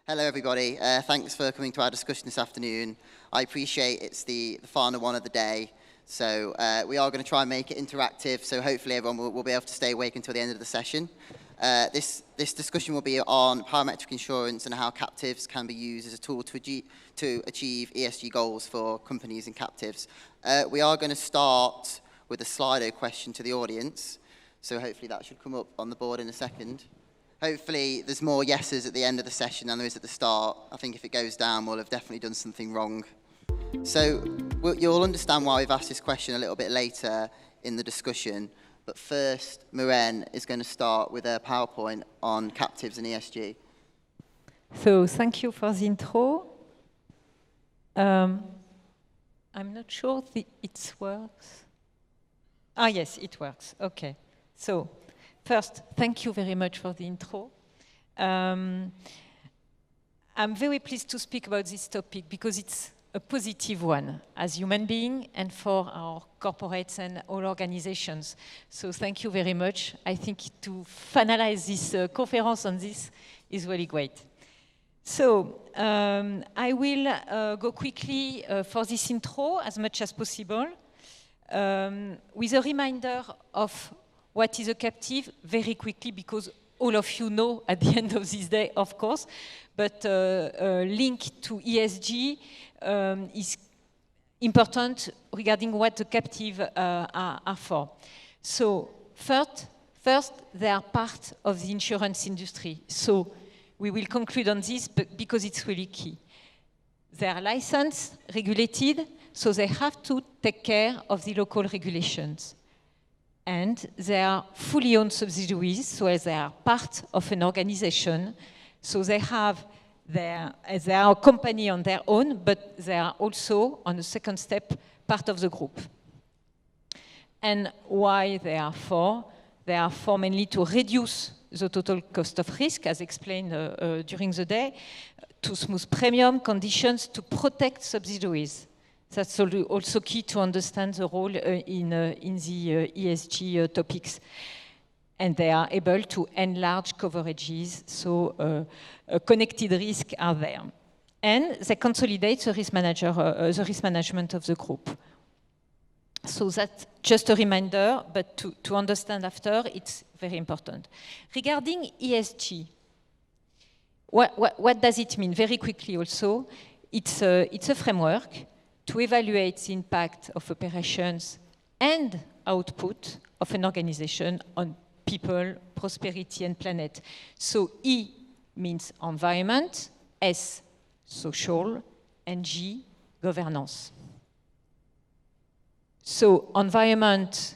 Hello everybody, thanks for coming to our discussion this afternoon. I appreciate it's the final one of the day, so we are going to try and make it interactive, so hopefully everyone will be able to stay awake until the end of the session. This discussion will be on parametric insurance and how captives can be used as a tool to achieve ESG goals for companies and captives. We are going to start with a Slido question to the audience, so hopefully that should come up on the board in a second. Hopefully there's more yeses at the end of the session than there is at the start. I think if it goes down, we'll have definitely done something wrong. So you'll understand why we've asked this question a little bit later in the discussion. But first, Maren is going to start with a PowerPoint on captives and ESG. So thank you for the intro. I'm not sure it works. Ah, yes, it works. Okay. So first, thank you very much for the intro. I'm very pleased to speak about this topic because it's a positive one as human beings and for our corporates and all organizations. So thank you very much. I think to finalize this conference on this is really great. So I will go quickly for this intro as much as possible with a reminder of what is a captive very quickly, because all of you know at the end of this day, of course, but link to ESG is important regarding what the captive are for. So first, they are part of the insurance industry. So we will conclude on this because it's really key. They are licensed, regulated, so they have to take care of the local regulations. And they are fully owned subsidiaries, so as they are part of an organization. So they are a company on their own, but they are also, on the second step, part of the group. And why they are for? They are for mainly to reduce the total cost of risk, as explained during the day, to smooth premium conditions, to protect subsidiaries. That's also key to understand the role in the ESG topics. And they are able to enlarge coverages, so connected risks are there. And they consolidate the risk management of the group. So that's just a reminder, but to understand after, it's very important. Regarding ESG, what does it mean? Very quickly also, it's a framework to evaluate the impact of operations and output of an organization on people, prosperity, and planet. So E means environment, S, social, and G, governance. So environment,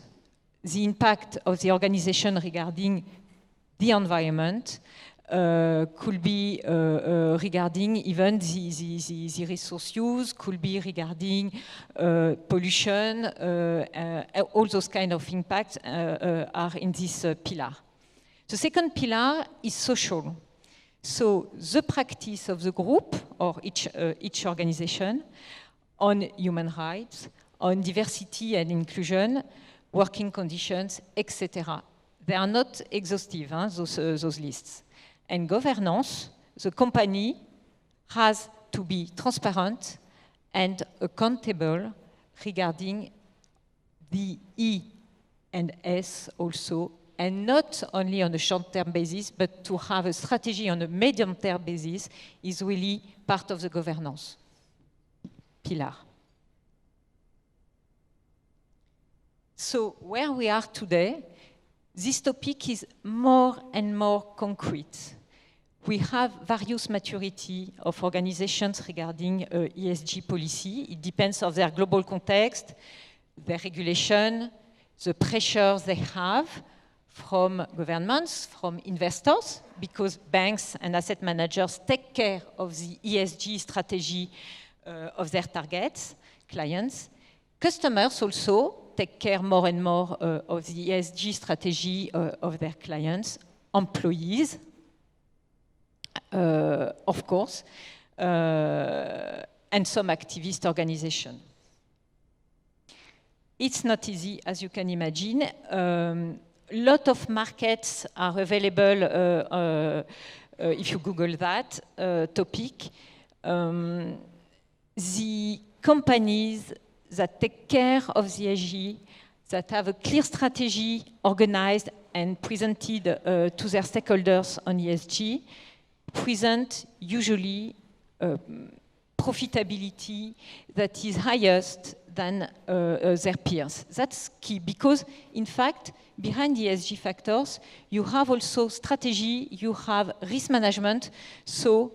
the impact of the organization regarding the environment could be regarding even the resource use, could be regarding pollution, all those kind of impacts are in this pillar. The second pillar is social. So the practice of the group or each organization on human rights, on diversity and inclusion, working conditions, etc. They are not exhaustive, those lists. And governance, the company has to be transparent and accountable regarding the E and S also, and not only on a short-term basis, but to have a strategy on a medium-term basis is really part of the governance pillar. So where we are today, this topic is more and more concrete. We have various maturity of organizations regarding ESG policy. It depends on their global context, their regulation, the pressures they have from governments, from investors, because banks and asset managers take care of the ESG strategy of their targets, clients. Customers also take care more and more of the ESG strategy of their clients, employees, of course, and some activist organizations. It's not easy, as you can imagine. A lot of markets are available if you Google that topic, the companies that take care of the ESG, that have a clear strategy organized and presented to their stakeholders on ESG, present usually profitability that is highest than their peers. That's key because, in fact, behind the ESG factors, you have also strategy, you have risk management. So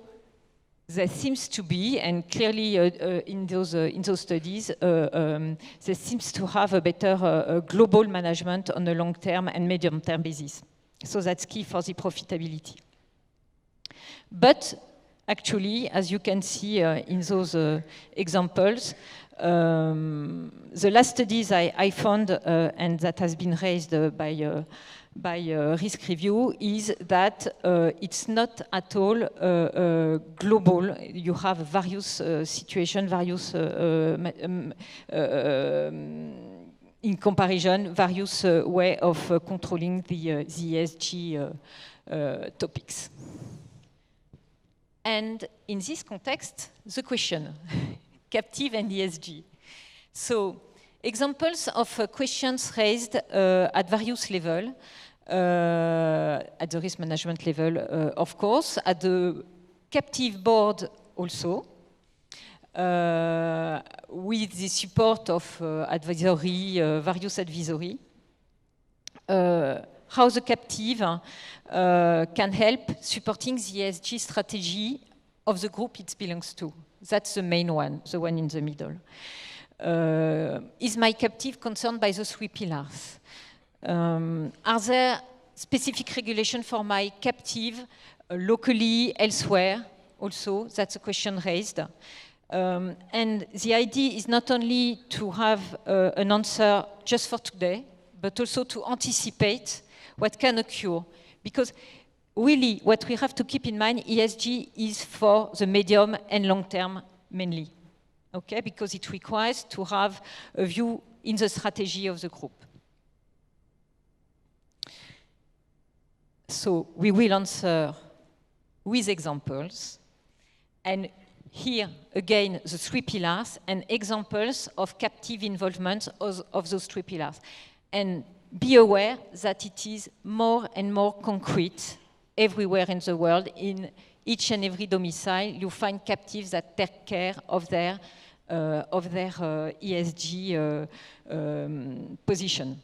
there seems to be, and clearly in those studies, there seems to have a better global management on a long-term and medium-term basis. So that's key for the profitability. But actually, as you can see in those examples, the last studies I found, and that has been raised by risk review, is that it's not at all global. You have various situations, various in comparison, various way of controlling the ESG topics. And in this context, the question, captive and ESG. So, examples of questions raised at various levels, at the risk management level, of course, at the captive board also, with the support of advisory, various advisory. How the captive can help supporting the ESG strategy of the group it belongs to. That's the main one, the one in the middle. Is my captive concerned by the 3 pillars? Are there specific regulations for my captive locally, elsewhere? Also, that's a question raised. And the idea is not only to have an answer just for today, but also to anticipate what can occur. Because really, what we have to keep in mind, ESG is for the medium and long term mainly. Okay? Because it requires to have a view in the strategy of the group. So we will answer with examples. And here, again, the 3 pillars and examples of captive involvement of those 3 pillars. And be aware that it is more and more concrete everywhere in the world. In each and every domicile, you find captives that take care of their ESG position.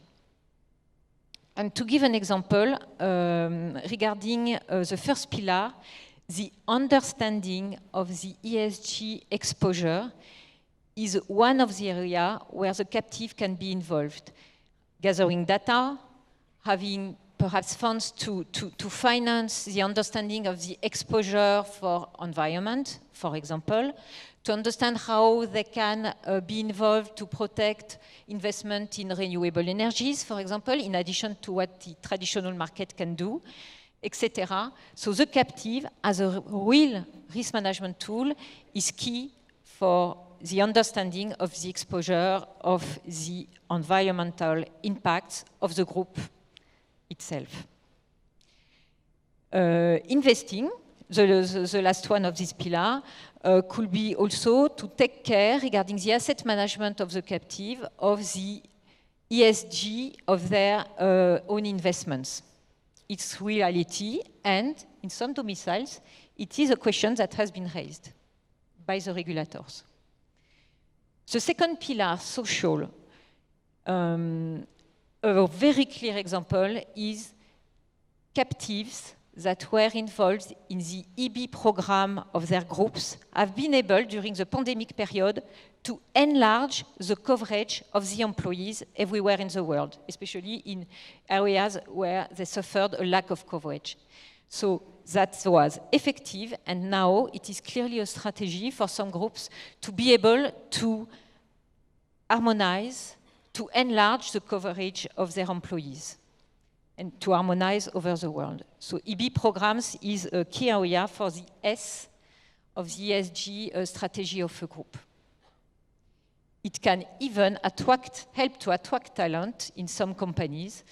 And to give an example, regarding the first pillar, the understanding of the ESG exposure is one of the areas where the captive can be involved. Gathering data, having perhaps funds to finance the understanding of the exposure for environment, for example, to understand how they can be involved to protect investment in renewable energies, for example, in addition to what the traditional market can do, etc. So the captive, as a real risk management tool, is key for the understanding of the exposure of the environmental impacts of the group itself. Investing, the last one of this pillar, could be also to take care regarding the asset management of the captive of the ESG of their own investments. It's reality, and in some domiciles, it is a question that has been raised by the regulators. The second pillar, social, a very clear example is captives that were involved in the EB program of their groups have been able, during the pandemic period, to enlarge the coverage of the employees everywhere in the world, especially in areas where they suffered a lack of coverage. So that was effective, and now it is clearly a strategy for some groups to be able to harmonize, to enlarge the coverage of their employees and to harmonize over the world. So EB programs is a key area for the S of the ESG strategy of a group. It can even help to attract talent in some companies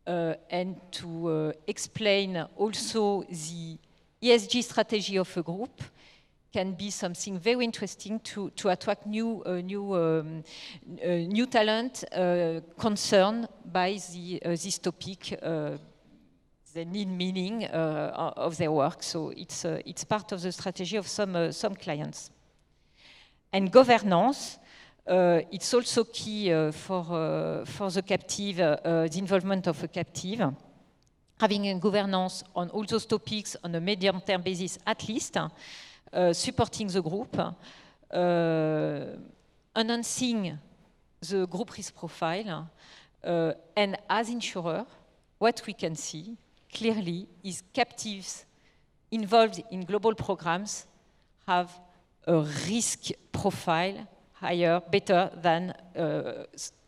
and to explain also the ESG strategy of a group can be something very interesting to attract new talent concerned by this topic. They need meaning of their work, so it's part of the strategy of some clients. And governance, it's also key for the captive, the involvement of a captive. Having a governance on all those topics on a medium-term basis, at least, supporting the group, enhancing the group risk profile, and as insurer, what we can see clearly is captives involved in global programs have a risk profile higher, better than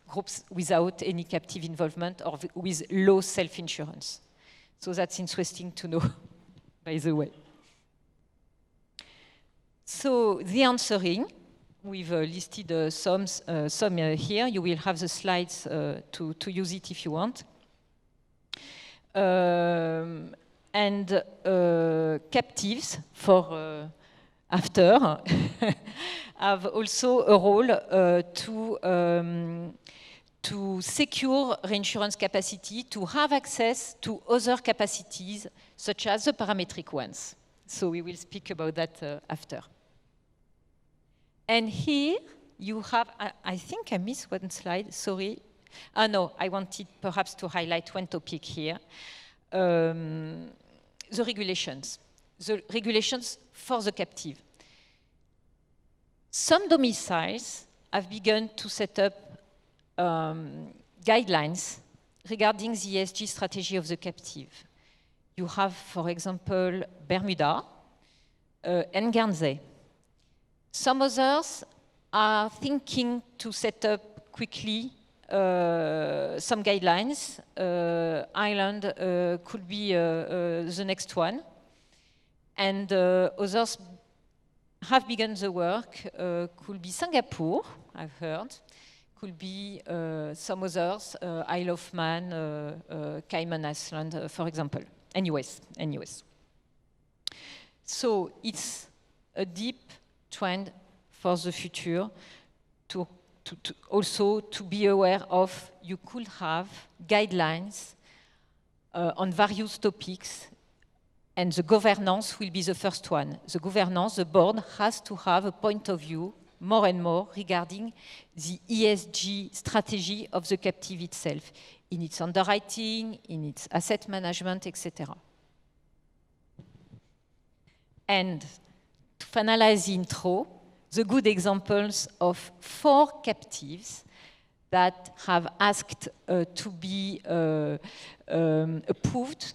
groups without any captive involvement or with low self-insurance. So that's interesting to know, by the way. So the answering, we've listed some here. You will have the slides to use it if you want. And captives for after have also a role to secure reinsurance capacity, to have access to other capacities, such as the parametric ones. So we will speak about that after. And here you have, I think I missed one slide, sorry. No, I wanted perhaps to highlight one topic here. The regulations for the captive. Some domiciles have begun to set up guidelines regarding the ESG strategy of the captive. You have, for example, Bermuda and Guernsey. Some others are thinking to set up quickly some guidelines. Ireland could be the next one. And others have begun the work. Could be Singapore, I've heard. Could be some others, Isle of Man, Cayman Islands, for example, and US. So it's a deep trend for the future to also to be aware of. You could have guidelines on various topics, and the governance will be the first one. The governance, the board has to have a point of view more and more regarding the ESG strategy of the captive itself, in its underwriting, in its asset management, etc. And to finalize the intro, the good examples of 4 captives that have asked to be approved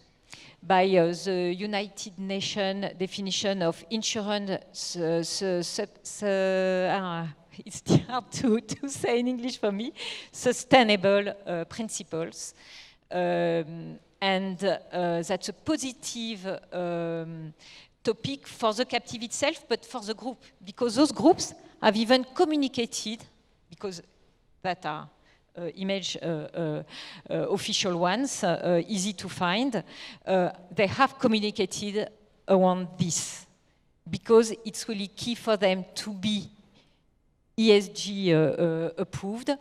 by the United Nations definition of insurance, it's hard to say in English for me, sustainable principles. And that's a positive topic for the captive itself, but for the group, because those groups have even communicated, because that are image official ones, easy to find, they have communicated around this, because it's really key for them to be ESG approved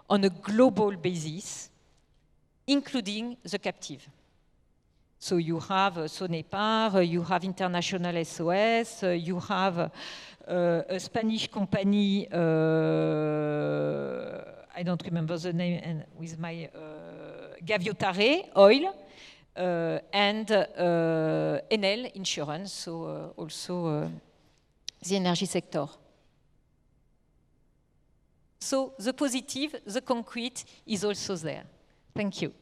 on a global basis, including the captive. So you have Sonepar, you have International SOS, you have a Spanish company, I don't remember the name, and with my Gaviotare Oil, and Enel Insurance, so also the energy sector. So the positive, the concrete is also there. Thank you.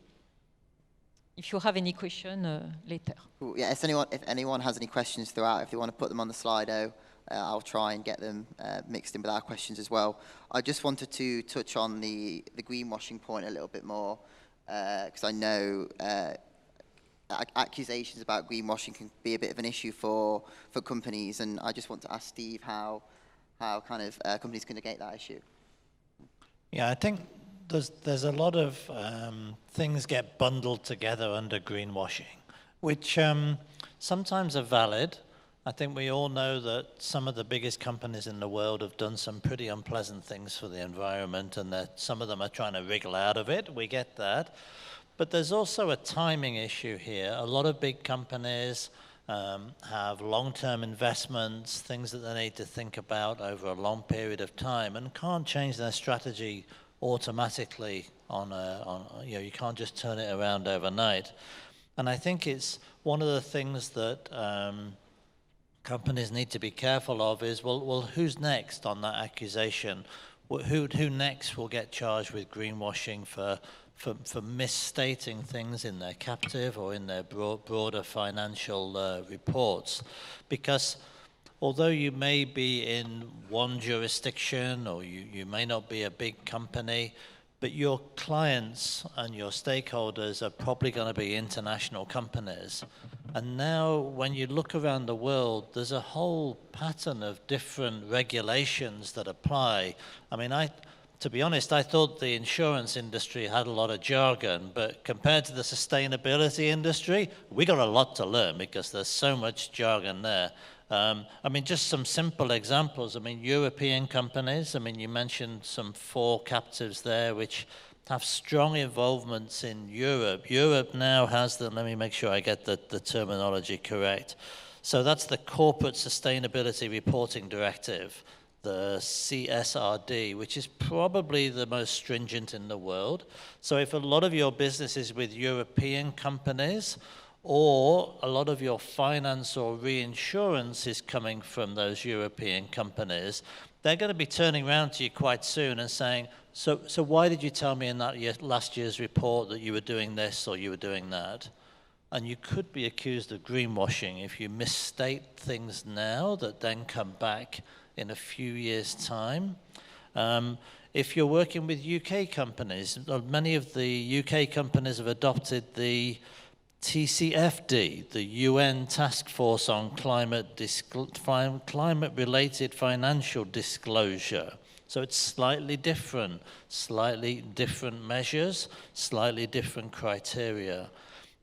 If you have any question later. Cool. Yeah, if anyone has any questions throughout, if they want to put them on the Slido, I'll try and get them mixed in with our questions as well. I just wanted to touch on the greenwashing point a little bit more, because I know accusations about greenwashing can be a bit of an issue for companies, and I just want to ask Steve how kind of companies can negate that issue. Yeah, I think there's a lot of things get bundled together under greenwashing, which sometimes are valid. I think we all know that some of the biggest companies in the world have done some pretty unpleasant things for the environment, and that some of them are trying to wriggle out of it. We get that. But there's also a timing issue here. A lot of big companies have long-term investments, things that they need to think about over a long period of time, and can't change their strategy automatically you can't just turn it around overnight. And I think it's one of the things that companies need to be careful of is, well, who's next on that accusation? Who next will get charged with greenwashing for misstating things in their captive or in their broader financial reports? Because although you may be in one jurisdiction or you may not be a big company, but your clients and your stakeholders are probably going to be international companies. And now when you look around the world, there's a whole pattern of different regulations that apply. I mean, to be honest, I thought the insurance industry had a lot of jargon, but compared to the sustainability industry, we got a lot to learn because there's so much jargon there. I mean, just some simple examples. I mean, European companies, I mean, you mentioned some 4 captives there which have strong involvements in Europe. Europe now has let me make sure I get the terminology correct. So that's the Corporate Sustainability Reporting Directive, the CSRD, which is probably the most stringent in the world. So if a lot of your business is with European companies, or a lot of your finance or reinsurance is coming from those European companies, they're going to be turning around to you quite soon and saying, so why did you tell me in that last year's report that you were doing this or you were doing that? And you could be accused of greenwashing if you misstate things now that then come back in a few years' time. If you're working with UK companies, many of the UK companies have adopted the TCFD, the UN Task Force on Climate-Related Financial Disclosure. So it's slightly different measures, slightly different criteria.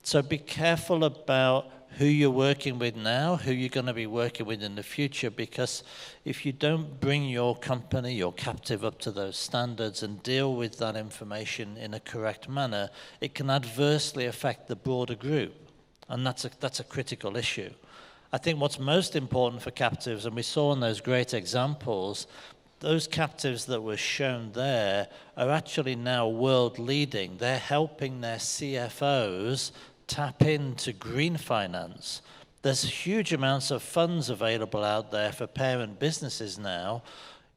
So be careful about who you're working with now, who you're going to be working with in the future, because if you don't bring your company, your captive up to those standards and deal with that information in a correct manner, it can adversely affect the broader group. And that's a critical issue. I think what's most important for captives, and we saw in those great examples, those captives that were shown there are actually now world leading. They're helping their CFOs tap into green finance. There's huge amounts of funds available out there for parent businesses now.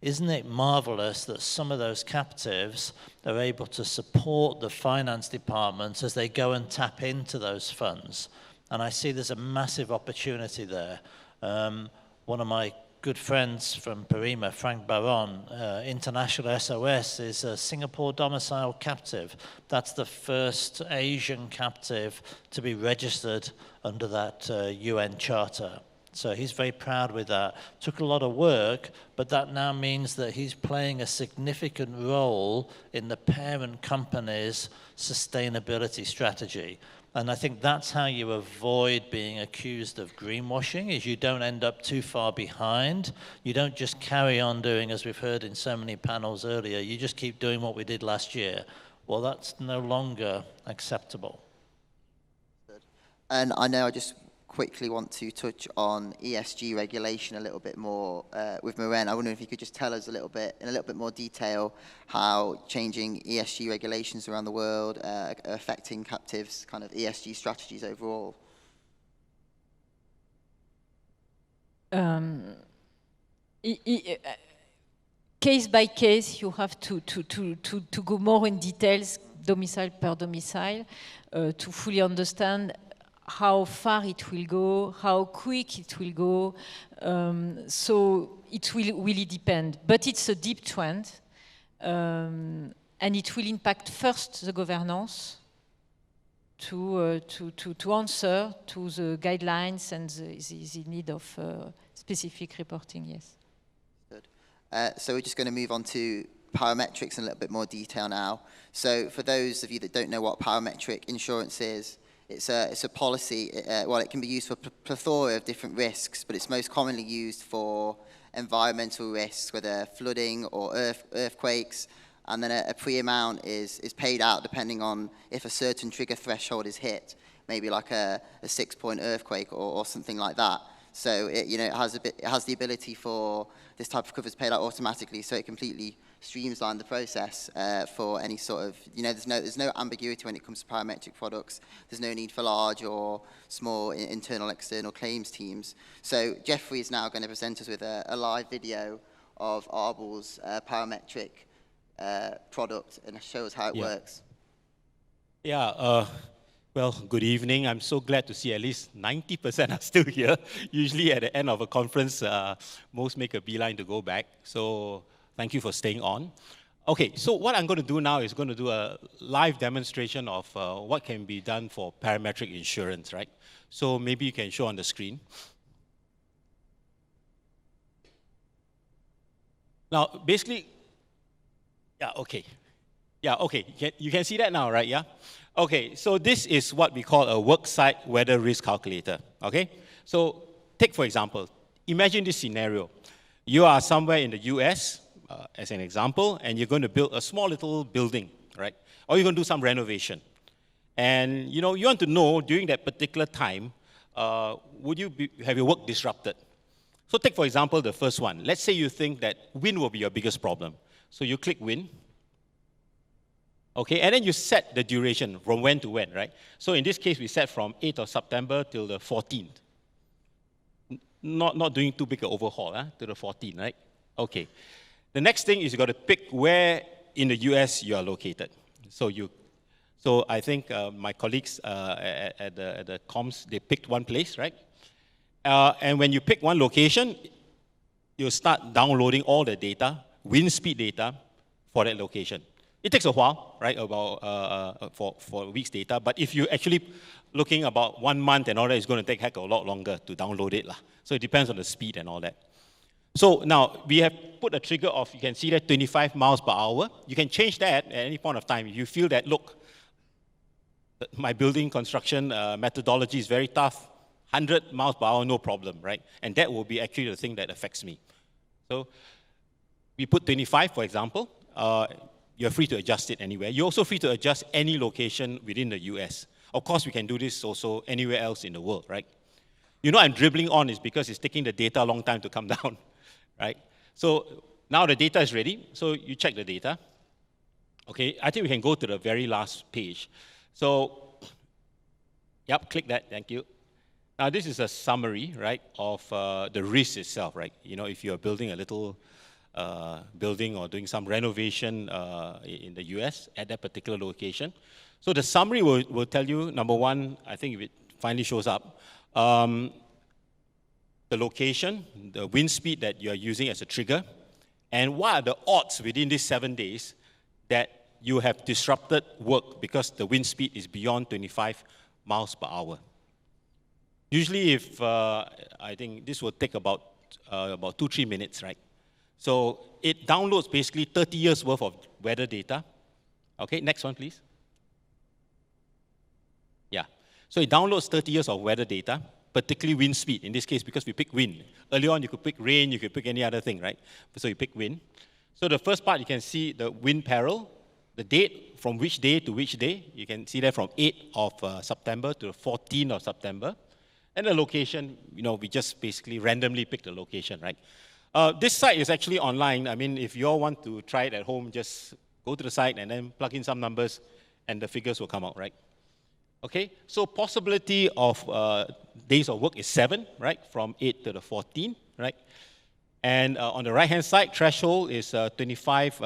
Isn't it marvelous that some of those captives are able to support the finance departments as they go and tap into those funds? And I see there's a massive opportunity there. One of my good friends from PARIMA, Frank Baron, International SOS is a Singapore domicile captive. That's the first Asian captive to be registered under that UN charter. So he's very proud with that. Took a lot of work, but that now means that he's playing a significant role in the parent company's sustainability strategy. And I think that's how you avoid being accused of greenwashing, is you don't end up too far behind. You don't just carry on doing, as we've heard in so many panels earlier, you just keep doing what we did last year. Well, that's no longer acceptable. And I know I just quickly want to touch on ESG regulation a little bit more with Maren. I wonder if you could just tell us in a little bit more detail how changing ESG regulations around the world are affecting captives' kind of ESG strategies overall. Case by case, you have to go more in details, domicile per domicile, to fully understand how far it will go, how quick it will go. So it will really depend. But it's a deep trend. And it will impact first the governance to answer to the guidelines and the need of specific reporting, yes. Good. So we're just going to move on to parametrics in a little bit more detail now. So for those of you that don't know what parametric insurance is, it's a policy. Well, it can be used for a plethora of different risks, but it's most commonly used for environmental risks, whether flooding or earthquakes. And then a pre-amount is paid out depending on if a certain trigger threshold is hit, maybe like a 6-point earthquake or something like that. So it has the ability for this type of cover to pay out automatically, so it completely streamlines the process for any sort of, there's no ambiguity when it comes to parametric products. There's no need for large or small internal, external claims teams. So Jeffrey is now going to present us with a live video of Arbol's parametric product and show us how it works. Yeah, well, good evening. I'm so glad to see at least 90% are still here. Usually at the end of a conference, most make a beeline to go back. So thank you for staying on. Okay, so what I'm going to do now is going to do a live demonstration of what can be done for parametric insurance, right? So maybe you can show on the screen. Now, basically, yeah, okay. Yeah, okay, you can see that now, right? Yeah? Okay, so this is what we call a worksite weather risk calculator, okay? So take, for example, imagine this scenario. You are somewhere in the US, as an example, and you're going to build a small little building, right? Or you're going to do some renovation. And, you want to know during that particular time, would you have your work disrupted? So take, for example, the first one. Let's say you think that wind will be your biggest problem. So you click wind. Okay, and then you set the duration from when to when, right? So in this case, we set from 8th of September till the 14th. Not doing too big an overhaul, to the 14th, right? Okay. The next thing is you got to pick where in the US you are located. So I think my colleagues at the comms, they picked one place, right? And when you pick one location, you start downloading all the data, wind speed data for that location. It takes a while, right, about for weeks data, but if you're actually looking about 1 month and all that, it's going to take heck a lot longer to download it. So it depends on the speed and all that. So now, we have put a trigger of, you can see that 25 miles per hour. You can change that at any point of time. If you feel that, look, my building construction methodology is very tough, 100 miles per hour, no problem, right? And that will be actually the thing that affects me. So we put 25, for example. You're free to adjust it anywhere. You're also free to adjust any location within the US. Of course, we can do this also anywhere else in the world, right? I'm dribbling on is because it's taking the data a long time to come down, right? So now the data is ready. So you check the data. Okay, I think we can go to the very last page. So, yep, click that, thank you. Now this is a summary, right, of the risk itself, right? If you're building a little building or doing some renovation in the US at that particular location. So the summary will tell you, number one, I think if it finally shows up, the location, the wind speed that you're using as a trigger, and what are the odds within these 7 days that you have disrupted work because the wind speed is beyond 25 miles per hour. Usually if, I think this will take about 2-3 minutes, right? So it downloads basically 30 years worth of weather data. Okay, next one, please. Yeah, so it downloads 30 years of weather data, particularly wind speed, in this case, because we pick wind. Earlier on, you could pick rain, you could pick any other thing, right? So you pick wind. So the first part, you can see the wind peril, the date, from which day to which day. You can see that from 8th of September to the 14th of September. And the location, we just basically randomly pick the location, right? This site is actually online. I mean, if you all want to try it at home, just go to the site and then plug in some numbers and the figures will come out, right? Okay, so possibility of days of work is 7, right? From 8 to the 14, right? And on the right-hand side, threshold is 25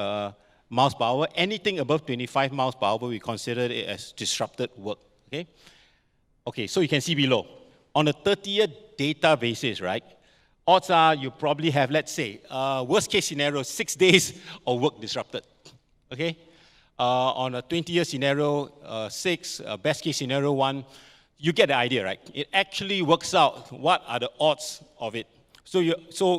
miles per hour. Anything above 25 miles per hour, we consider it as disrupted work, okay? Okay, so you can see below. On a 30-year data basis, right? Odds are you probably have, let's say, worst case scenario, 6 days of work disrupted, okay? On a 20-year scenario, 6, best case scenario 1, you get the idea, right? It actually works out what are the odds of it. So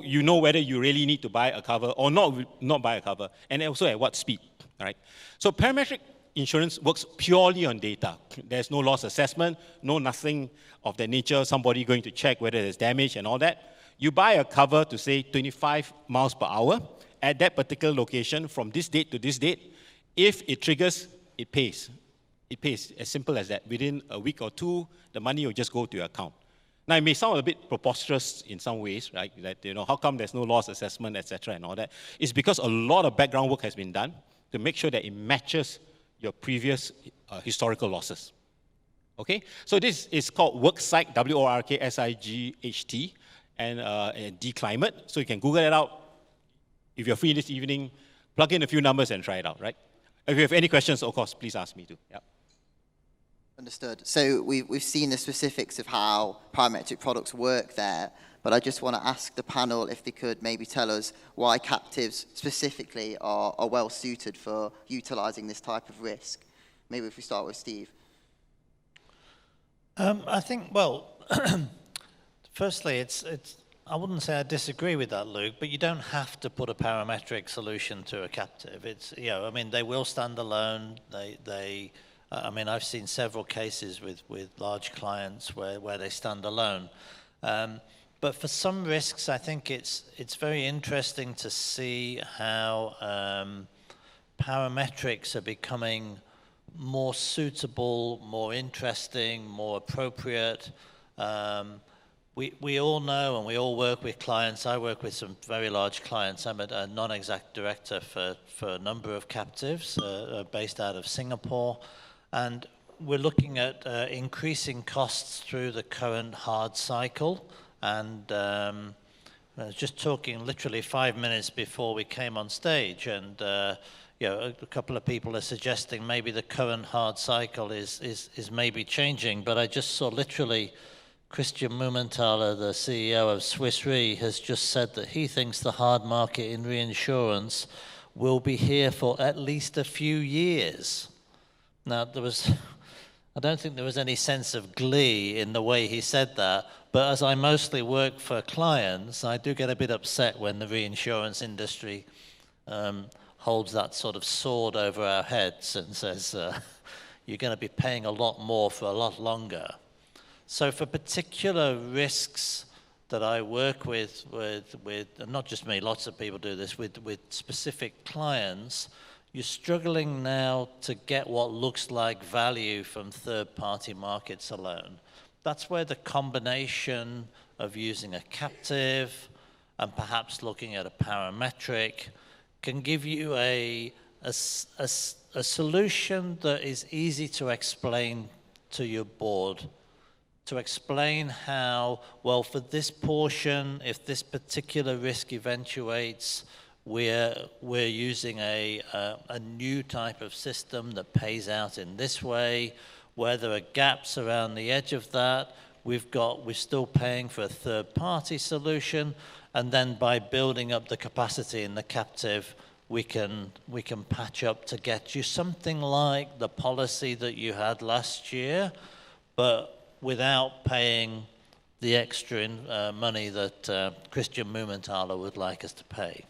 you know whether you really need to buy a cover or not buy a cover, and also at what speed, right? So parametric insurance works purely on data. There's no loss assessment, no nothing of that nature, somebody going to check whether there's damage and all that. You buy a cover to say 25 miles per hour at that particular location from this date to this date. If it triggers, it pays. It pays, as simple as that. Within a week or two, the money will just go to your account. Now, it may sound a bit preposterous in some ways, right? That, how come there's no loss assessment, etc., and all that? It's because a lot of background work has been done to make sure that it matches your previous historical losses. Okay? So this is called WorkSight, WorkSight, and D-Climate. So you can Google it out. If you're free this evening, plug in a few numbers and try it out, right? If you have any questions, of course, please ask me too. Yeah. Understood. So we've seen the specifics of how parametric products work there, but I just want to ask the panel if they could maybe tell us why captives specifically are well suited for utilizing this type of risk. Maybe if we start with Steve. I think, well, firstly, I wouldn't say I disagree with that, Luke, but you don't have to put a parametric solution to a captive. It's, I mean, they will stand alone. I mean, I've seen several cases with large clients where they stand alone. But for some risks, I think it's very interesting to see how parametrics are becoming more suitable, more interesting, more appropriate. We all know and we all work with clients. I work with some very large clients. I'm a non-exec director for a number of captives based out of Singapore. And we're looking at increasing costs through the current hard cycle. And I was just talking literally 5 minutes before we came on stage. And a couple of people are suggesting maybe the current hard cycle is maybe changing. But I just saw literally Christian Mumenthaler, the CEO of Swiss Re, has just said that he thinks the hard market in reinsurance will be here for at least a few years. Now, I don't think there was any sense of glee in the way he said that, but as I mostly work for clients, I do get a bit upset when the reinsurance industry holds that sort of sword over our heads and says, you're going to be paying a lot more for a lot longer. So for particular risks that I work with and not just me, lots of people do this, with specific clients, you're struggling now to get what looks like value from third-party markets alone. That's where the combination of using a captive and perhaps looking at a parametric can give you a solution that is easy to explain to your board, to explain how, well, for this portion, if this particular risk eventuates, we're using a new type of system that pays out in this way. Where there are gaps around the edge of that, we're still paying for a third-party solution, and then by building up the capacity in the captive, we can patch up to get you something like the policy that you had last year, but without paying the extra money that Christian Mumenthaler would like us to pay.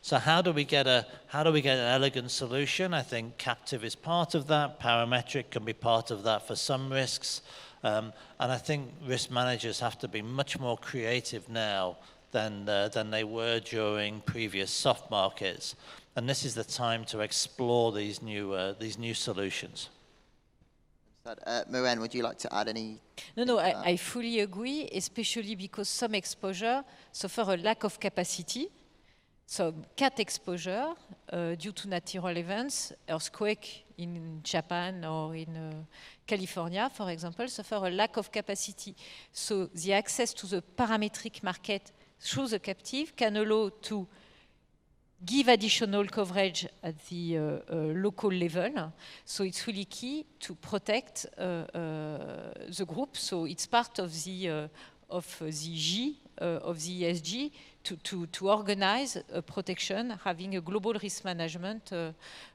So how do we get an elegant solution? I think captive is part of that. Parametric can be part of that for some risks. And I think risk managers have to be much more creative now than they were during previous soft markets. And this is the time to explore these new solutions. Moen, would you like to add any? No, I fully agree, especially because some exposure suffer a lack of capacity. So cat exposure due to natural events, earthquake in Japan or in California, for example, suffer a lack of capacity. So the access to the parametric market through the captive can allow to give additional coverage at the local level. So it's really key to protect the group. So it's part of the G of the ESG to organize a protection, having a global risk management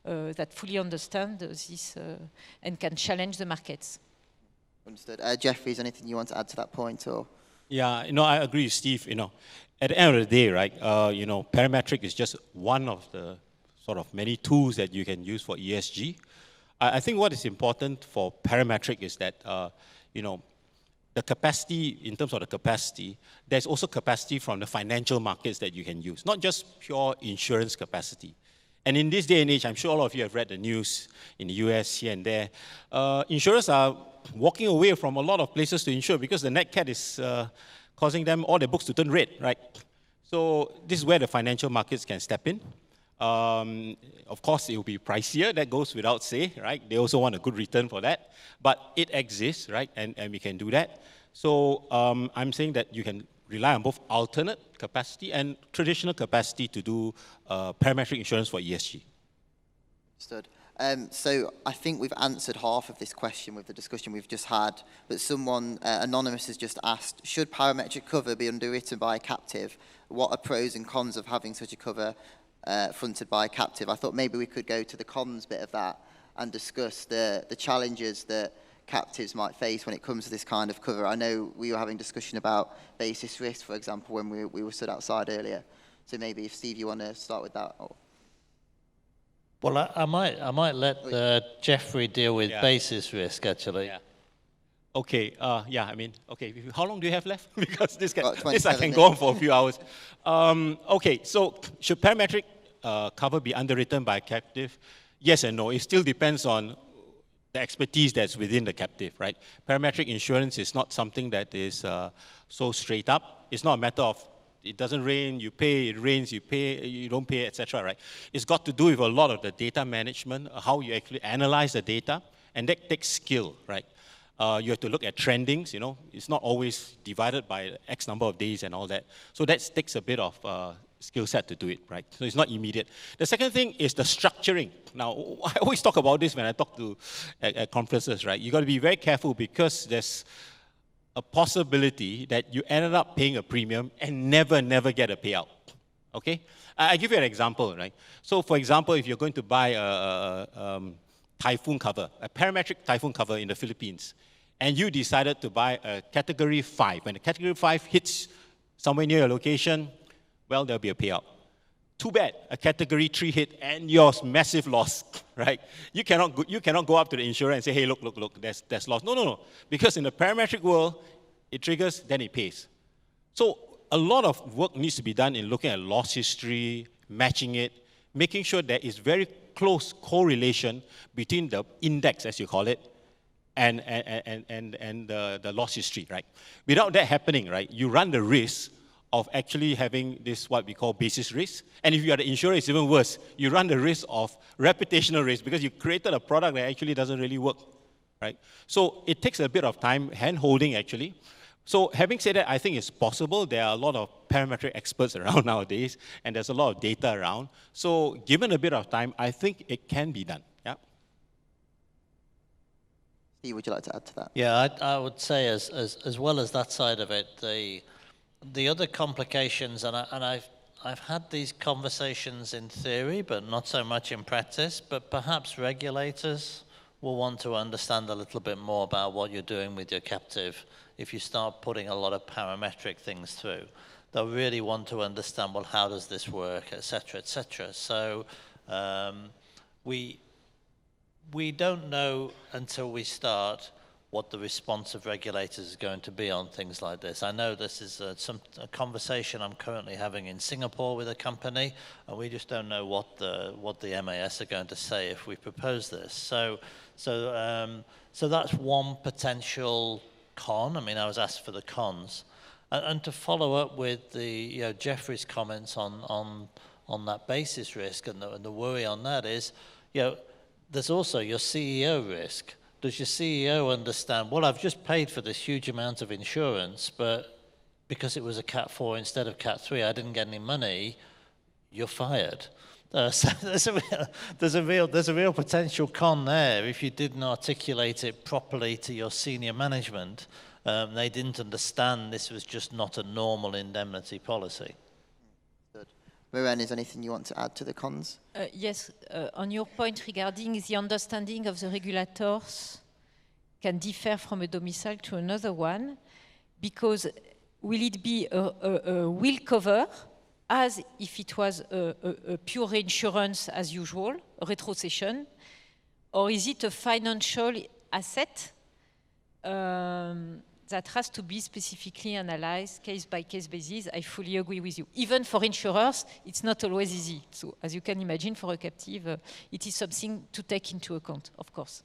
that fully understands this and can challenge the markets. Understood. Jeffrey, is anything you want to add to that point, or? Yeah, I agree with Steve. At the end of the day, right, parametric is just one of the sort of many tools that you can use for ESG. I think what is important for Parametric is that, you know, the capacity, in terms of the capacity, there's also capacity from the financial markets that you can use, not just pure insurance capacity. And in this day and age, I'm sure all of you have read the news in the US here and there. Insurers are walking away from a lot of places to insure because the net cat is causing them all their books to turn red, right? So this is where the financial markets can step in. Of course, it will be pricier, that goes without say, right? They also want a good return for that, but it exists, right? And we can do that. So I'm saying that you can rely on both alternate capacity and traditional capacity to do parametric insurance for ESG. Understood. So I think we've answered half of this question with the discussion we've just had, but someone, anonymous, has just asked, should parametric cover be underwritten by a captive? What are pros and cons of having such a cover fronted by a captive? I thought maybe we could go to the cons bit of that and discuss the challenges that captives might face when it comes to this kind of cover. I know we were having discussion about basis risk, for example, when we were stood outside earlier. So maybe if Steve, you want to start with that. Or... Well, I might let Jeffrey deal with basis risk, actually. Yeah. Okay, I mean, okay, how long do you have left? Because this I can minutes. go on for a few hours. Okay, so should parametric cover be underwritten by a captive? Yes and no. It still depends on the expertise that's within the captive, right? Parametric insurance is not something that is so straight up. It's not a matter of it doesn't rain, you pay, it rains, you pay, you don't pay, etc., right? It's got to do with a lot of the data management, how you actually analyze the data, and that takes skill, right? You have to look at trendings, you know. It's not always divided by X number of days and all that. So that takes a bit of skill set to do it, right? So it's not immediate. The second thing is the structuring. Now, I always talk about this when I talk to at conferences, right? You got to be very careful because there's a possibility that you ended up paying a premium and never get a payout, okay? I give you an example, right? So, for example, if you're going to buy a typhoon cover, a parametric typhoon cover in the Philippines, and you decided to buy a Category 5. When the Category 5 hits somewhere near your location, well, there'll be a payout. Too bad, a Category 3 hit and yours massive loss, right? You cannot go up to the insurer and say, hey, look, there's loss. No. Because in the parametric world, it triggers, then it pays. So a lot of work needs to be done in looking at loss history, matching it, making sure there is very close correlation between the index, as you call it, and the loss history, right? Without that happening, right, you run the risk of actually having this, what we call basis risk. And if you are the insurer, it's even worse. You run the risk of reputational risk because you created a product that actually doesn't really work, right? So it takes a bit of time, hand-holding actually. So having said that, I think it's possible. There are a lot of parametric experts around nowadays, and there's a lot of data around. So given a bit of time, I think it can be done, yeah? Steve, would you like to add to that? Yeah, I would say as well as that side of it, the other complications, and I've had these conversations in theory, but not so much in practice, but perhaps regulators will want to understand a little bit more about what you're doing with your captive if you start putting a lot of parametric things through. They'll really want to understand, well, how does this work, et cetera, et cetera. So we don't know until we start what the response of regulators is going to be on things like this. I know this is a conversation I'm currently having in Singapore with a company, and we just don't know what the MAS are going to say if we propose this. So that's one potential con. I mean, I was asked for the cons, and to follow up with the Jeffrey's comments on that basis risk and the worry on that is, there's also your CEO risk. Does your CEO understand, well, I've just paid for this huge amount of insurance, but because it was a Cat 4 instead of Cat 3, I didn't get any money, you're fired. So there's a real potential con there if you didn't articulate it properly to your senior management. They didn't understand this was just not a normal indemnity policy. Moran, is there anything you want to add to the cons? Yes, on your point regarding the understanding of the regulators can differ from a domicile to another one, because will it be a will cover as if it was a pure reinsurance as usual, a retrocession, Or is it a financial asset that has to be specifically analyzed case-by-case basis? I fully agree with you. Even for insurers, it's not always easy. So as you can imagine, for a captive, it is something to take into account, of course.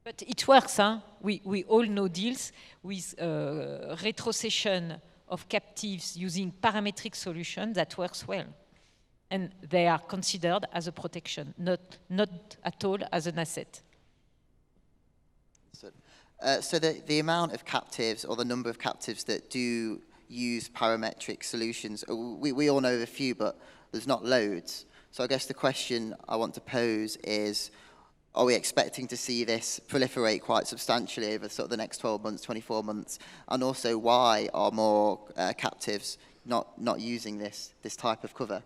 But it works, huh? We all know deals with retrocession of captives using parametric solution that works well. And they are considered as a protection, not at all as an asset. So the amount of captives or the number of captives that do use parametric solutions, we all know of a few, but there's not loads. So I guess the question I want to pose is, are we expecting to see this proliferate quite substantially over sort of the next 12 months, 24 months? And also, why are more captives not using this type of cover?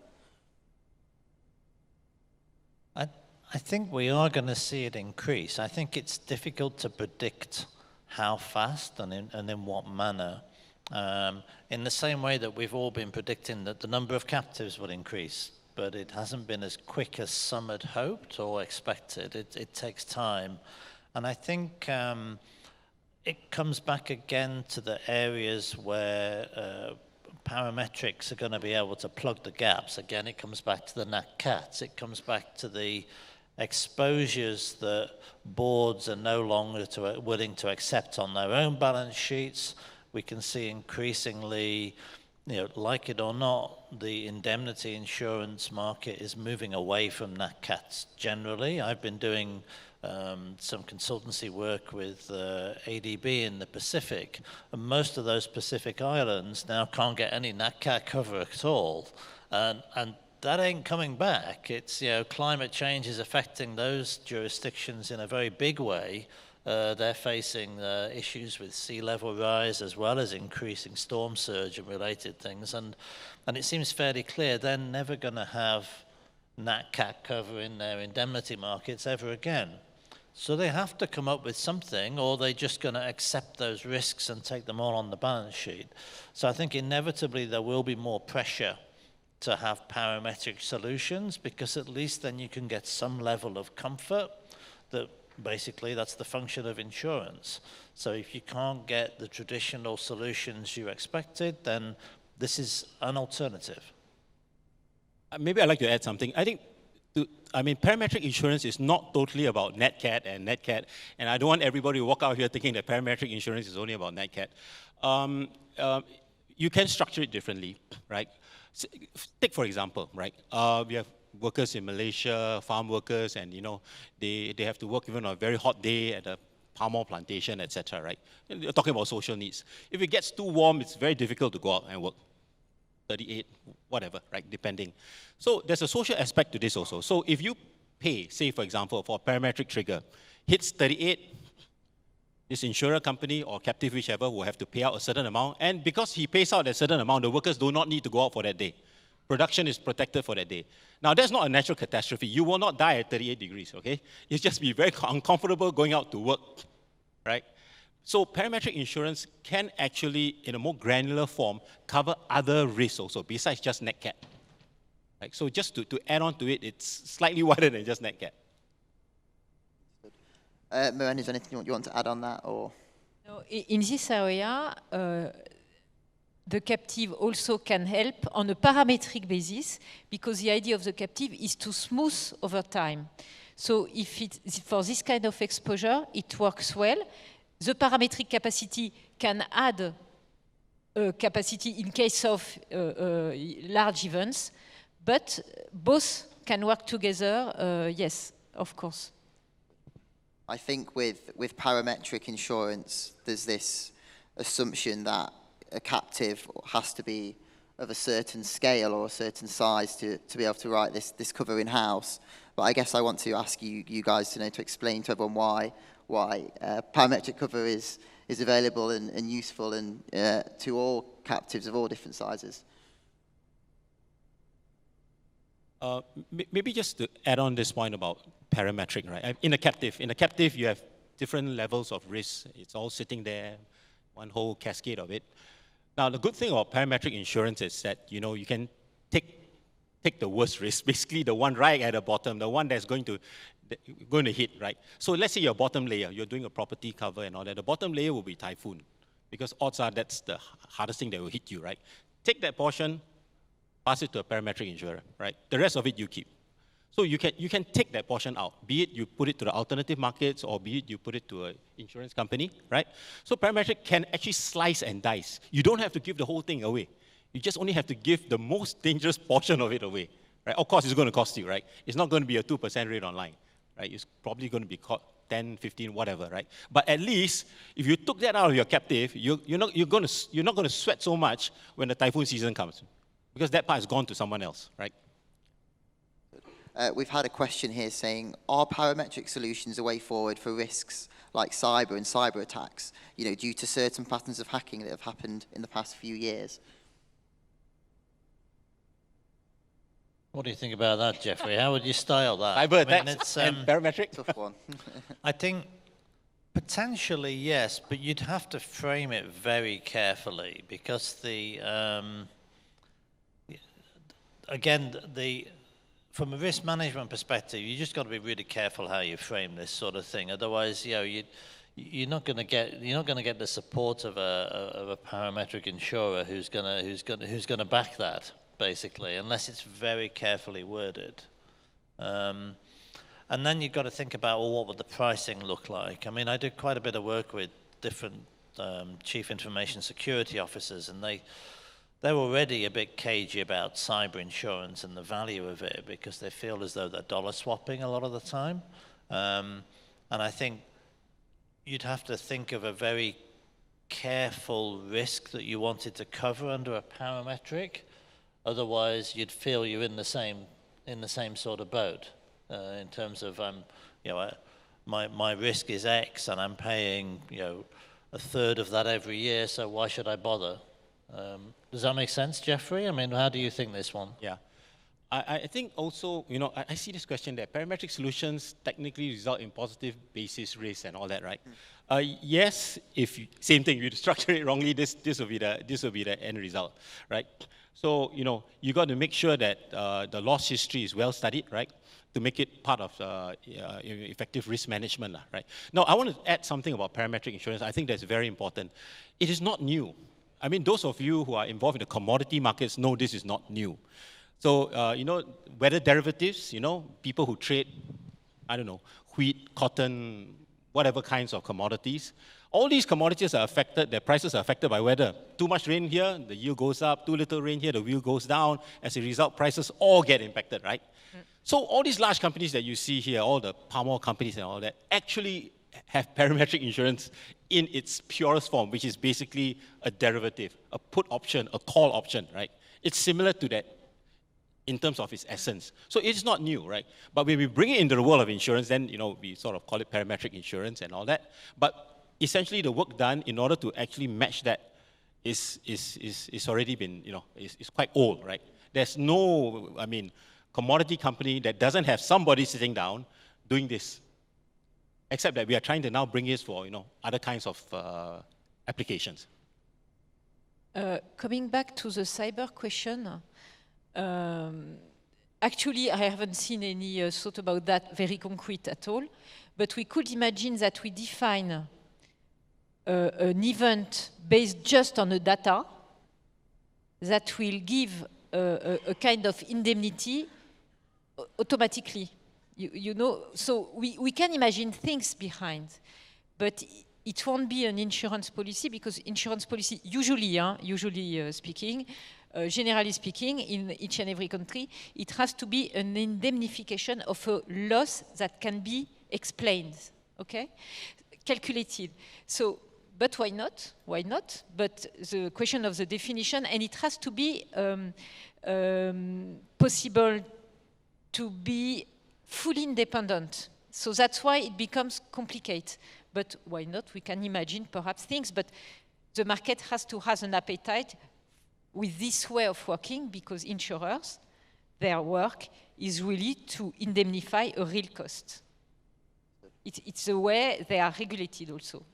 I think we are going to see it increase. I think it's difficult to predict how fast and in what manner. In the same way that we've all been predicting that the number of captives will increase, but it hasn't been as quick as some had hoped or expected. It takes time. And I think it comes back again to the areas where parametrics are going to be able to plug the gaps. Again, it comes back to the nat cats. It comes back to the exposures that boards are no longer willing to accept on their own balance sheets. We can see increasingly, like it or not, the indemnity insurance market is moving away from nat cats generally. I've been doing some consultancy work with ADB in the Pacific, and most of those Pacific islands now can't get any nat cat cover at all, and that ain't coming back. It's, climate change is affecting those jurisdictions in a very big way. They're facing issues with sea level rise as well as increasing storm surge and related things, and it seems fairly clear they're never going to have nat cat cover in their indemnity markets ever again. So they have to come up with something, or they're just going to accept those risks and take them all on the balance sheet. So I think inevitably there will be more pressure to have parametric solutions, because at least then you can get some level of comfort that basically that's the function of insurance. So if you can't get the traditional solutions you expected, then this is an alternative. Maybe I'd like to add something. I think, parametric insurance is not totally about nat cat, and I don't want everybody to walk out here thinking that parametric insurance is only about nat cat. You can structure it differently, right? Take for example, right? We have workers in Malaysia, farm workers, and they have to work even on a very hot day at a palm oil plantation, etc. Right? You're talking about social needs. If it gets too warm, it's very difficult to go out and work. 38, whatever, right? Depending. So there's a social aspect to this also. So if you pay, say for example, for a parametric trigger, hits 38. This insurer company or captive, whichever, will have to pay out a certain amount. And because he pays out a certain amount, the workers do not need to go out for that day. Production is protected for that day. Now, that's not a natural catastrophe. You will not die at 38 degrees, okay? You'll just be very uncomfortable going out to work, right? So parametric insurance can actually, in a more granular form, cover other risks also, besides just nat cat. Right? So just to add on to it, it's slightly wider than just nat cat. Moen, is there anything you want to add on that? Or? No, in this area, the captive also can help on a parametric basis, because the idea of the captive is to smooth over time. So if for this kind of exposure, it works well. The parametric capacity can add capacity in case of large events, but both can work together, yes, of course. I think with parametric insurance, there's this assumption that a captive has to be of a certain scale or a certain size to be able to write this cover in-house. But I guess I want to ask you guys to explain to everyone why parametric cover is available and useful and to all captives of all different sizes. Maybe just to add on this point about parametric, right? In a captive, you have different levels of risk. It's all sitting there, one whole cascade of it. Now, the good thing about parametric insurance is that, you can take the worst risk, basically the one right at the bottom, the one that's going to going to hit, right? So let's say your bottom layer, you're doing a property cover and all that. The bottom layer will be typhoon, because odds are that's the hardest thing that will hit you, right? Take that portion, pass it to a parametric insurer, right? The rest of it you keep. So you can take that portion out, be it you put it to the alternative markets, or be it you put it to an insurance company, right? So Parametric can actually slice and dice. You don't have to give the whole thing away. You just only have to give the most dangerous portion of it away, right? Of course, it's going to cost you, right? It's not going to be a 2% rate online, right? It's probably going to be 10, 15, whatever, right? But at least, if you took that out of your captive, you're not going to sweat so much when the typhoon season comes, because that part is gone to someone else, right? We've had a question here saying, are parametric solutions a way forward for risks like cyber and cyber attacks, due to certain patterns of hacking that have happened in the past few years? What do you think about that, Jeffrey? How would you style that? Cyber attacks and parametric? Tough one. I think potentially yes, but you'd have to frame it very carefully, because from a risk management perspective, you just got to be really careful how you frame this sort of thing. Otherwise, you're not going to get the support of a parametric insurer who's going to back that, basically, unless it's very carefully worded. And then you've got to think about, well, what would the pricing look like? I mean, I did quite a bit of work with different chief information security officers, and they're already a bit cagey about cyber insurance and the value of it, because they feel as though they're dollar swapping a lot of the time. And I think you'd have to think of a very careful risk that you wanted to cover under a parametric. Otherwise, you'd feel you're in the same sort of boat in terms of my risk is X and I'm paying a third of that every year. So why should I bother? Does that make sense, Jeffrey? I mean, how do you think this one? Yeah. I think also, I see this question there. Parametric solutions technically result in positive basis risk and all that, right? Yes, same thing, if you structure it wrongly, this will be the end result, right? So, you got to make sure that the loss history is well studied, right? To make it part of effective risk management, right? Now, I want to add something about parametric insurance. I think that's very important. It is not new. I mean, those of you who are involved in the commodity markets know this is not new. So, weather derivatives, people who trade, I don't know, wheat, cotton, whatever kinds of commodities, all these commodities are affected, their prices are affected by weather. Too much rain here, the yield goes up. Too little rain here, the yield goes down. As a result, prices all get impacted, right? So all these large companies that you see here, all the palm oil companies and all that, actually have parametric insurance in its purest form, which is basically a derivative, a put option, a call option, right? It's similar to that in terms of its essence. So it's not new, right? But when we bring it into the world of insurance, then, we sort of call it parametric insurance and all that. But essentially the work done in order to actually match that is already been, is quite old, right? There's no, commodity company that doesn't have somebody sitting down doing this. Except that we are trying to now bring this for, other kinds of applications. Coming back to the cyber question, actually, I haven't seen any thought about that very concrete at all, but we could imagine that we define an event based just on the data that will give a kind of indemnity automatically. So we can imagine things behind, but it won't be an insurance policy, because insurance policy, usually speaking, generally speaking, in each and every country, it has to be an indemnification of a loss that can be explained, okay? Calculated. So, but why not? Why not? But the question of the definition, and it has to be possible to be fully independent. So that's why it becomes complicated. But why not? We can imagine perhaps things, but the market has to have an appetite with this way of working, because insurers, their work is really to indemnify a real cost. It's the way they are regulated also.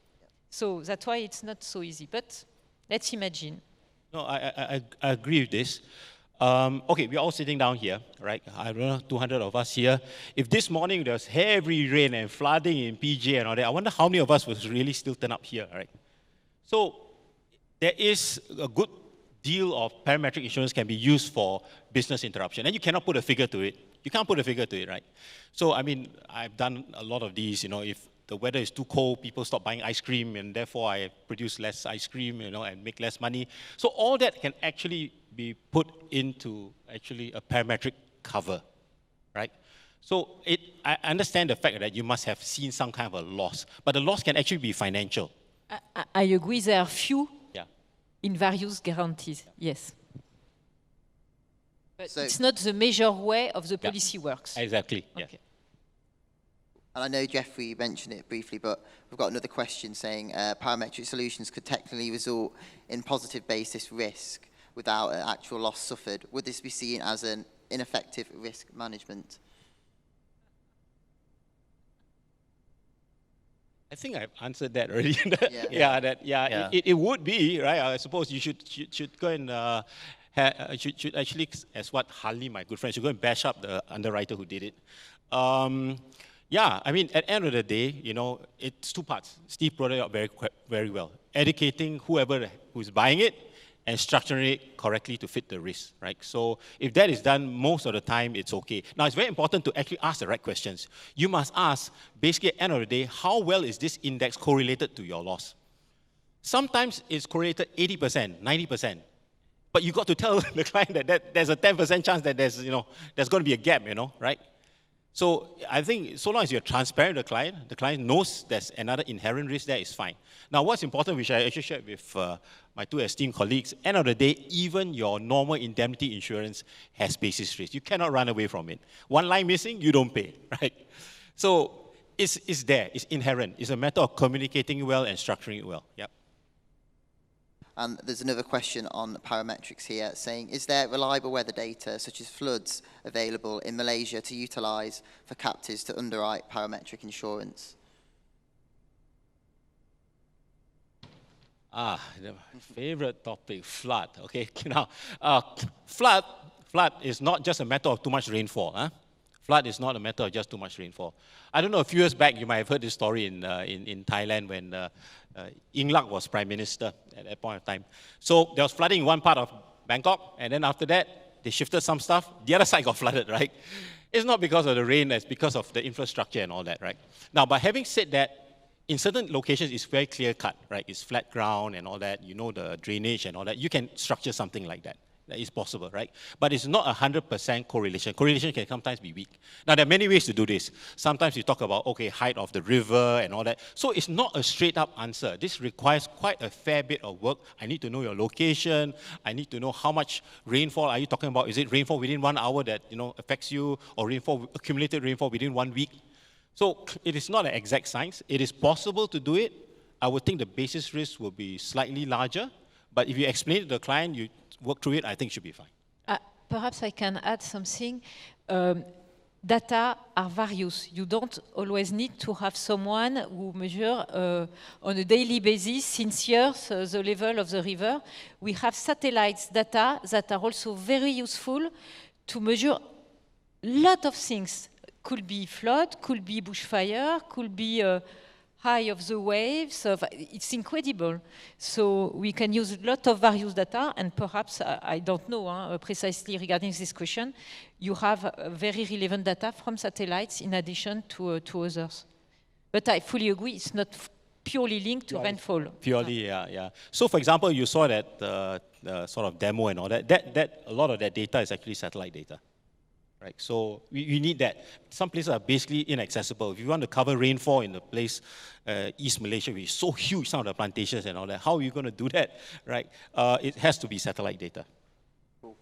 So that's why it's not so easy, but let's imagine. No, I agree with this. Okay, we're all sitting down here, right? I don't know, 200 of us here. If this morning there was heavy rain and flooding in PJ and all that, I wonder how many of us would really still turn up here, right? So there is a good deal of parametric insurance can be used for business interruption, and you cannot put a figure to it. You can't put a figure to it, right? So, I mean, I've done a lot of these, if the weather is too cold, people stop buying ice cream, and therefore I produce less ice cream, and make less money. So all that can actually be put into actually a parametric cover, right? So I understand the fact that you must have seen some kind of a loss, but the loss can actually be financial. I agree, there are few Yeah. in various guarantees, yes. But So- it's not the major way of the policy works. Exactly, yeah. Okay. And I know Jeffrey mentioned it briefly, but we've got another question saying parametric solutions could technically result in positive basis risk without an actual loss suffered. Would this be seen as an ineffective risk management? I think I've answered that already. Yeah. It would be, right? I suppose you should go and should actually, as what Harley, my good friend, should go and bash up the underwriter who did it. Yeah, I mean, at the end of the day, it's two parts. Steve brought it up very well. Educating whoever who's buying it and structuring it correctly to fit the risk, right? So if that is done, most of the time, it's okay. Now, it's very important to actually ask the right questions. You must ask, basically, at the end of the day, how well is this index correlated to your loss? Sometimes it's correlated 80%, 90%. But you got to tell the client that there's a 10% chance that there's going to be a gap, right? So I think so long as you're transparent with the client knows there's another inherent risk there, is fine. Now, what's important, which I actually shared with my two esteemed colleagues, end of the day, even your normal indemnity insurance has basis risk. You cannot run away from it. One line missing, you don't pay, right? So it's there, it's inherent. It's a matter of communicating well and structuring it well. Yep. And there's another question on parametrics here saying, is there reliable weather data such as floods available in Malaysia to utilize for captives to underwrite parametric insurance? The favorite topic, flood. Okay, now, flood is not just a matter of too much rainfall. Flood is not a matter of just too much rainfall. I don't know, a few years back, you might have heard this story in Thailand when Yingluck was Prime Minister at that point of time. So there was flooding in one part of Bangkok, and then after that, they shifted some stuff. The other side got flooded, right? It's not because of the rain, it's because of the infrastructure and all that, right? Now, but having said that, in certain locations, it's very clear-cut, right? It's flat ground and all that. You know the drainage and all that. You can structure something like that. That is possible, right? But it's not 100% correlation. Correlation can sometimes be weak. Now, there are many ways to do this. Sometimes you talk about, okay, height of the river and all that. So it's not a straight-up answer. This requires quite a fair bit of work. I need to know your location. I need to know how much rainfall are you talking about. Is it rainfall within 1 hour that affects you, or accumulated rainfall within 1 week? So it is not an exact science. It is possible to do it. I would think the basis risk will be slightly larger. But if you explain it to the client, you work through it, I think it should be fine. Perhaps I can add something. Data are various. You don't always need to have someone who measure on a daily basis, since years, the level of the river. We have satellites data that are also very useful to measure a lot of things. Could be flood, could be bushfire, could be high of the waves. It's incredible. So we can use a lot of various data, and perhaps, I don't know precisely regarding this question, you have very relevant data from satellites in addition to others. But I fully agree, it's not purely linked to rainfall. Purely, yeah. So, for example, you saw that sort of demo and all that. That a lot of that data is actually satellite data. Right, so we need that. Some places are basically inaccessible. If you want to cover rainfall in the place, East Malaysia, which is so huge, some of the plantations and all that, how are you going to do that, right? It has to be satellite data. Cool.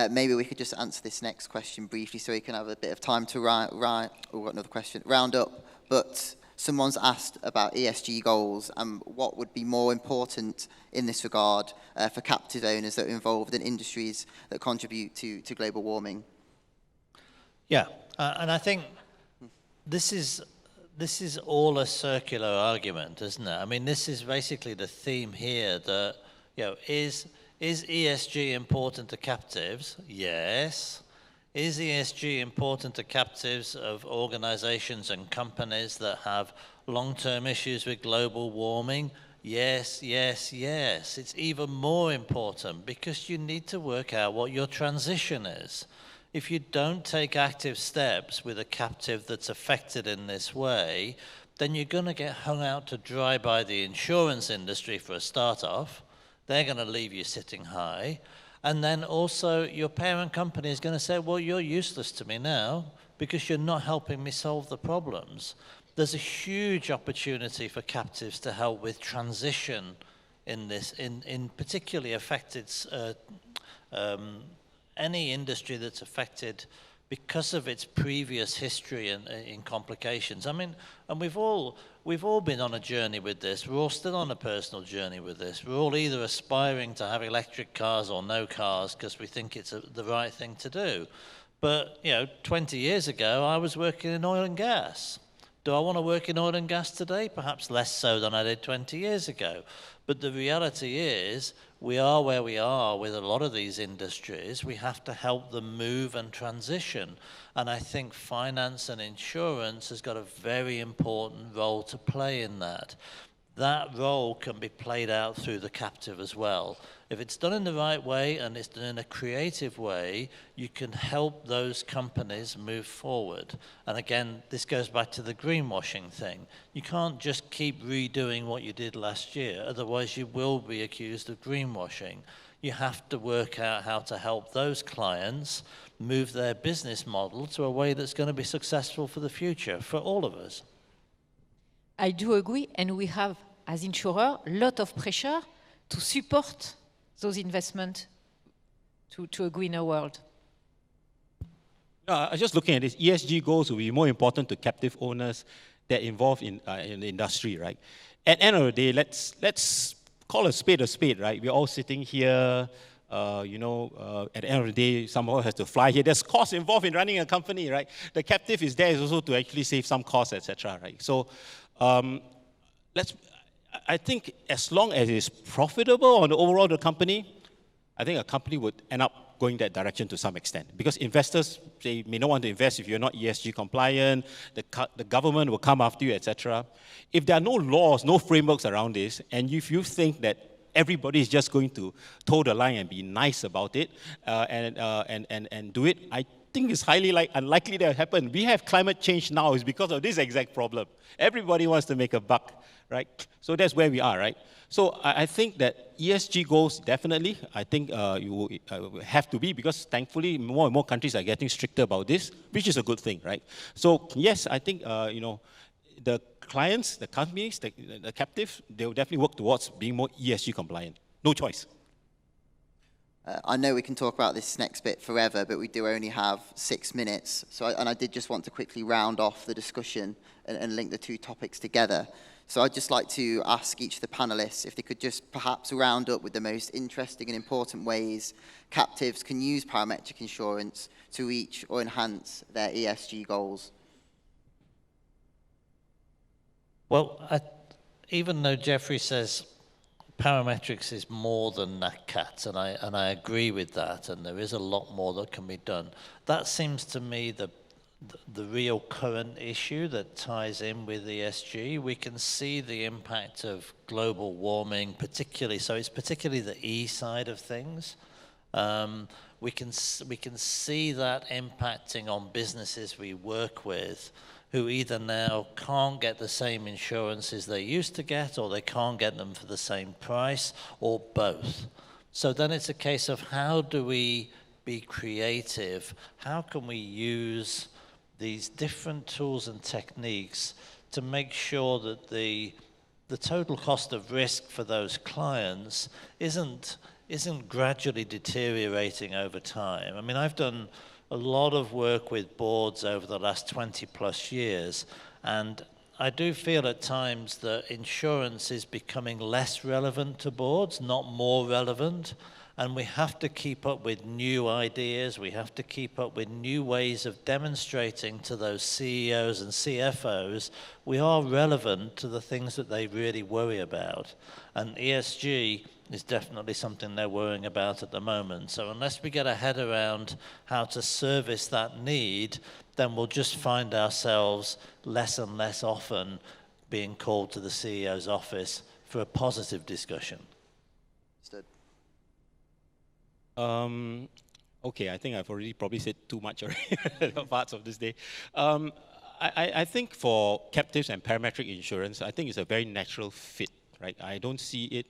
Maybe we could just answer this next question briefly so we can have a bit of time to round up. But someone's asked about ESG goals and what would be more important in this regard for captive owners that are involved in industries that contribute to global warming. Yeah, and I think this is all a circular argument, isn't it? I mean, this is basically the theme here that, is Is ESG important to captives? Yes. Is ESG important to captives of organizations and companies that have long-term issues with global warming? Yes, yes, yes. It's even more important because you need to work out what your transition is. If you don't take active steps with a captive that's affected in this way, then you're going to get hung out to dry by the insurance industry for a start-off. They're going to leave you sitting high. And then also your parent company is going to say, well, you're useless to me now because you're not helping me solve the problems. There's a huge opportunity for captives to help with transition in this, in particularly affected, any industry that's affected because of its previous history and in complications. I mean, and we've all been on a journey with this. We're all still on a personal journey with this. We're all either aspiring to have electric cars or no cars because we think it's the right thing to do. But, 20 years ago, I was working in oil and gas. Do I want to work in oil and gas today? Perhaps less so than I did 20 years ago. But the reality is, we are where we are with a lot of these industries. We have to help them move and transition. And I think finance and insurance has got a very important role to play in that. That role can be played out through the captive as well. If it's done in the right way and it's done in a creative way, you can help those companies move forward. And again, this goes back to the greenwashing thing. You can't just keep redoing what you did last year, otherwise you will be accused of greenwashing. You have to work out how to help those clients move their business model to a way that's going to be successful for the future, for all of us. I do agree, and we have, as insurer, a lot of pressure to support those investments to a greener world. I was just looking at this. ESG goals will be more important to captive owners that are involved in the industry, right? At the end of the day, let's call a spade, right? We're all sitting here. At the end of the day, someone has to fly here. There's costs involved in running a company, right? The captive is there also to actually save some costs, etc., right? So I think as long as it's profitable on the overall the company, I think a company would end up going that direction to some extent. Because investors, they may not want to invest if you're not ESG compliant, the government will come after you, etc. If there are no laws, no frameworks around this, and if you think that everybody is just going to toe the line and be nice about it and do it, I think it's highly unlikely that will happen. We have climate change now is because of this exact problem. Everybody wants to make a buck, right? So that's where we are, right? So I think that ESG goals, definitely, I think you have to be, because thankfully more and more countries are getting stricter about this, which is a good thing, right? So yes, I think, the clients, the companies, the captive, they will definitely work towards being more ESG compliant. No choice. I know we can talk about this next bit forever, but we do only have 6 minutes. So, I did just want to quickly round off the discussion and link the two topics together. So I'd just like to ask each of the panelists if they could just perhaps round up with the most interesting and important ways captives can use parametric insurance to reach or enhance their ESG goals. Well, even though Jeffrey says parametrics is more than NatCats, and I agree with that, and there is a lot more that can be done, that seems to me the real current issue that ties in with ESG. We can see the impact of global warming, particularly, so it's particularly the E side of things. We can see that impacting on businesses we work with, who either now can't get the same insurances they used to get, or they can't get them for the same price, or both. So then it's a case of how do we be creative? How can we use these different tools and techniques to make sure that the total cost of risk for those clients isn't gradually deteriorating over time? I mean, I've done a lot of work with boards over the last 20 plus years, and I do feel at times that insurance is becoming less relevant to boards, not more relevant, and we have to keep up with new ideas. We have to keep up with new ways of demonstrating to those CEOs and CFOs we are relevant to the things that they really worry about. And ESG is definitely something they're worrying about at the moment. So unless we get a head around how to service that need, then we'll just find ourselves less and less often being called to the CEO's office for a positive discussion. Understood. Okay, I think I've already probably said too much already parts of this day. I think for captives and parametric insurance, I think it's a very natural fit, right? I don't see it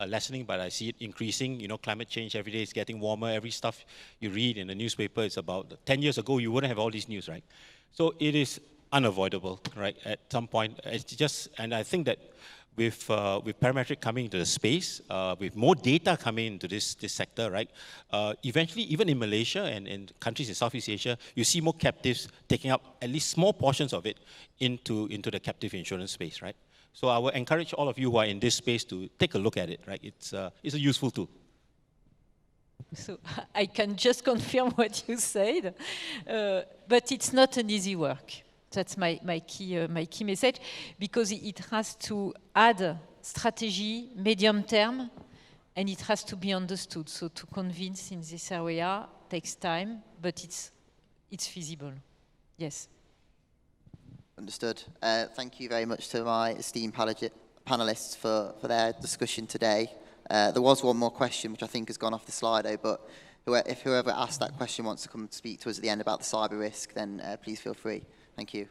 lessening, but I see it increasing. You know, climate change every day is getting warmer. Every stuff you read in the newspaper is about 10 years ago, you wouldn't have all these news, right? So it is unavoidable, right? At some point, it's just, and I think that with Parametric coming into the space, with more data coming into this sector, right? Eventually, even in Malaysia and in countries in Southeast Asia, you see more captives taking up at least small portions of it into the captive insurance space, right? So I will encourage all of you who are in this space to take a look at it, right? It's a useful tool. So I can just confirm what you said, but it's not an easy work. That's my key message, because it has to add strategy, medium term, and it has to be understood. So to convince in this area takes time, but it's feasible. Yes. Understood. Thank you very much to my esteemed panelists for their discussion today. There was one more question, which I think has gone off the Slido, but if whoever asked that question wants to come speak to us at the end about the cyber risk, then please feel free. Thank you.